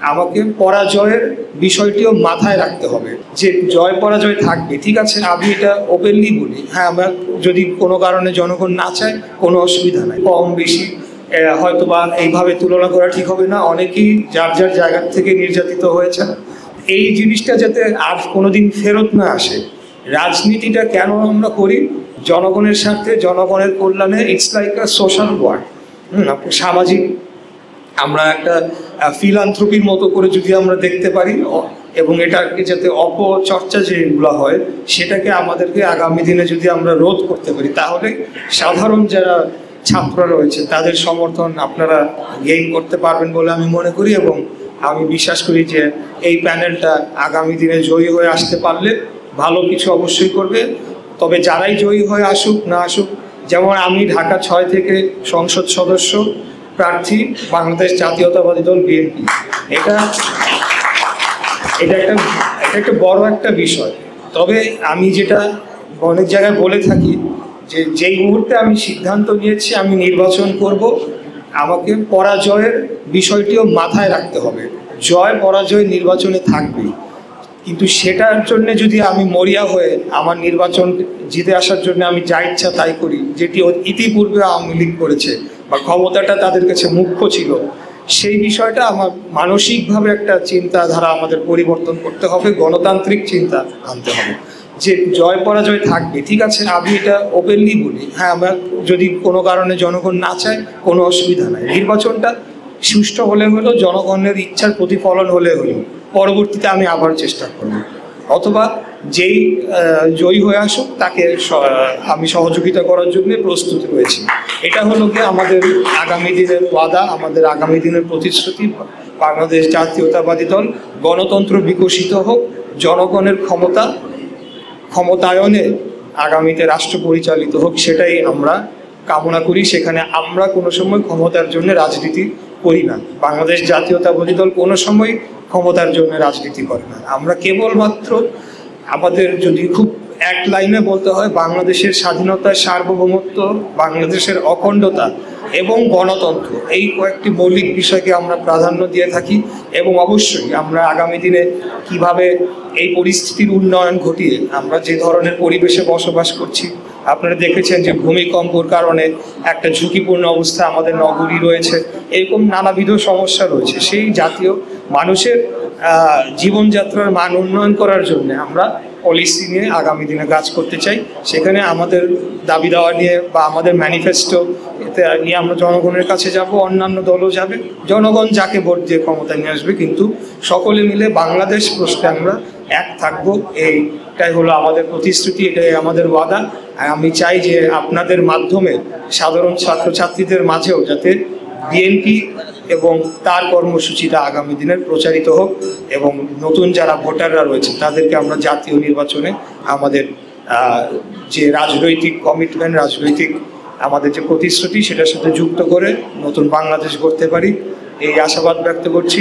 আমাকে পরাজয়ের বিষয়টিও মাথায় রাখতে হবে, যে জয় পরাজয় থাকবে, ঠিক আছে। আমি এটা ওপেনলি বলি, হ্যাঁ, আমরা যদি কোনো কারণে জনগণ না চায় কোনো অসুবিধা নাই, কম বেশি হয়তো বা এইভাবে তুলনা করা ঠিক হবে না। অনেকেই যার যার জায়গা থেকে নির্যাতিত হয়েছে। এই জিনিসটা যাতে আর কোনোদিন ফেরত না আসে। রাজনীতিটা কেন আমরা করি? জনগণের স্বার্থে, জনগণের কল্যাণে। It's like a social work, সামাজিক। আমরা একটা ফিলান্থ্রপির মতো করে যদি আমরা দেখতে পারি এবং এটাকে যাতে অপচর্চা যেগুলো হয় সেটাকে আমাদেরকে আগামী দিনে যদি আমরা রোধ করতে পারি, তাহলে সাধারণ যারা ছাত্ররা রয়েছে তাদের সমর্থন আপনারা গেইন করতে পারবেন বলে আমি মনে করি। এবং আমি বিশ্বাস করি যে এই প্যানেলটা আগামী দিনে জয়ী হয়ে আসতে পারলে ভালো কিছু অবশ্যই করবে। তবে যারাই জয়ী হয়ে আসুক না আসুক, যেমন আমি ঢাকা 6 থেকে সংসদ সদস্য প্রার্থী বাংলাদেশ জাতীয়তাবাদী দল বিএনপি, এটা একটা বড় একটা বিষয়। তবে আমি যেটা অনেক জায়গায় বলে থাকি, যে যেই মুহূর্তে আমি সিদ্ধান্ত নিয়েছি আমি নির্বাচন করব, আমাকে পরাজয়ের বিষয়টিও মাথায় রাখতে হবে। জয় পরাজয় নির্বাচনে থাকবেই, কিন্তু সেটার জন্য যদি আমি মরিয়া হয়ে আমার নির্বাচন জিতে আসার জন্য আমি যা ইচ্ছা তাই করি, যেটি ইতিপূর্বে আওয়ামী লীগ করেছে বা ক্ষমতাটা তাদের কাছে মুখ্য ছিল, সেই বিষয়টা আমার মানসিকভাবে একটা চিন্তাধারা আমাদের পরিবর্তন করতে হবে, গণতান্ত্রিক চিন্তা আনতে হবে। যে জয় পরাজয় থাকবে, ঠিক আছে। আমি এটা ওপেনলি বলি, হ্যাঁ, আমরা যদি কোনো কারণে জনগণ না চায় কোনো অসুবিধা নাই। নির্বাচনটা সুষ্ঠু হলে হলো, জনগণের ইচ্ছার প্রতিফলন হলে হলো, পরবর্তীতে আমি আবার চেষ্টা করব। অথবা যেই জয়ী হয়ে আসুক তাকে আমি সহযোগিতা করার জন্য প্রস্তুত রয়েছি। এটা হলো কি আমাদের আগামী দিনের ওয়াদা, আমাদের আগামী দিনের প্রতিশ্রুতি। বাংলাদেশ জাতীয়তাবাদী দল গণতন্ত্র বিকশিত হোক, জনগণের ক্ষমতায়নে আগামীতে রাষ্ট্র পরিচালিত হোক, সেটাই আমরা কামনা করি। সেখানে আমরা কোনো সময় ক্ষমতার জন্য রাজনীতি করি না। বাংলাদেশ জাতীয়তাবাদী দল কোনো সময় ক্ষমতার জন্য রাজনীতি করে না। আমরা কেবলমাত্র আমাদের যদি খুব এক লাইনে বলতে হয়, বাংলাদেশের স্বাধীনতা, সার্বভৌমত্ব, বাংলাদেশের অখণ্ডতা এবং গণতন্ত্র, এই কয়েকটি মৌলিক বিষয়কে আমরা প্রাধান্য দিয়ে থাকি। এবং অবশ্যই আমরা আগামী দিনে কিভাবে এই পরিস্থিতির উন্নয়ন ঘটিয়ে আমরা যে ধরনের পরিবেশে বসবাস করছি, আপনারা দেখেছেন যে ভূমিকম্পর কারণে একটা ঝুঁকিপূর্ণ অবস্থা আমাদের নগরী রয়েছে, এরকম নানাবিধ সমস্যা রয়েছে। সেই জাতীয় মানুষের জীবনযাত্রার মান উন্নয়ন করার জন্য আমরা পলিসি নিয়ে আগামী দিনে কাজ করতে চাই। সেখানে আমাদের দাবি দেওয়া নিয়ে বা আমাদের ম্যানিফেস্টো নিয়ে আমরা জনগণের কাছে যাব, অন্যান্য দলও যাবে। জনগণ যাকে ভোট দিয়ে ক্ষমতা নিয়ে আসবে, কিন্তু সকলে মিলে বাংলাদেশ প্রশ্নে আমরা এক থাকবো, এইটাই হলো আমাদের প্রতিশ্রুতি, এটাই আমাদের ওয়াদা। আমি চাই যে আপনাদের মাধ্যমে সাধারণ ছাত্রছাত্রীদের মাঝেও যাতে বিএনপি এবং তার কর্মসূচিটা আগামী দিনের প্রচারিত হোক, এবং নতুন যারা ভোটাররা রয়েছে তাদেরকে আমরা জাতীয় নির্বাচনে আমাদের যে রাজনৈতিক কমিটমেন্ট, রাজনৈতিক আমাদের যে প্রতিশ্রুতি, সেটার সাথে যুক্ত করে নতুন বাংলাদেশ গড়তে পারি, এই আশাবাদ ব্যক্ত করছি।